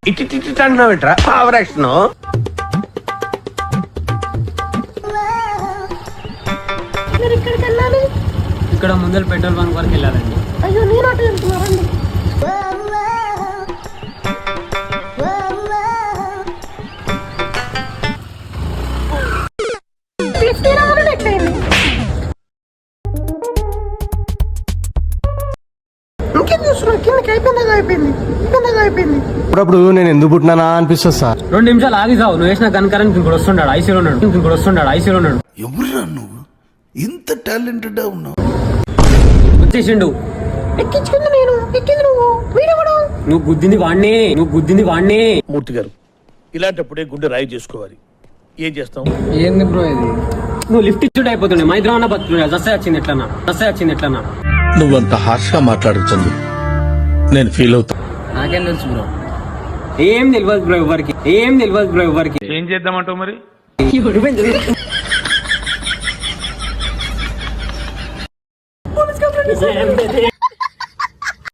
ఇటు అంటున్నావు ఏంట్రా ఆవరాక్షన్? ఇక్కడ ముందర పెట్రోల్ బంక్ వరకు వెళ్ళాలండి. అయ్యో నేను అటు వెళ్తున్నారండి. ఇంకేం చూస్తున్నా? కిందకి అయిపోయింది. అప్పుడప్పుడు నేను ఎందుకు పుట్టినానా అనిపిస్తుంది సార్. 2 నిమిషాలు ఆగి సావు. నువ్వు వేసిన గన్కరెంట్ ఇంకోటి వస్తున్నాడు, ఐసీలో ఉన్నాడు. ఎవరురా నువ్వు? ఇంత టాలెంటెడ్ ఉన్నావు? వచ్చేసిండు. ఎక్కించుకుంది నేను, ఎక్కింది నువ్వు. వీడెవడు? నువ్వు గుద్దింది వాడిని. మూర్తి గారు, ఇలాంటప్పుడే గుండె రాయి చేసుకోవాలి. ఏం చేస్తాం? ఏంది బ్రో ఇది? నువ్వు లిఫ్ట్ ఇచ్చుడు అయిపోతుండే మా ఇద్దరు అన్న బతుకుతుండే. దసే వచ్చింది ఎట్లన్నా నువ్వంత హార్ష్ గా మాట్లాడుతుంది, నేను ఫీల్ అవుతా. నాకేం తెలుసు బ్రో? ఏం తెలియదు బ్రో ఎవరికి. ఏం చేద్దామంటావు మరి?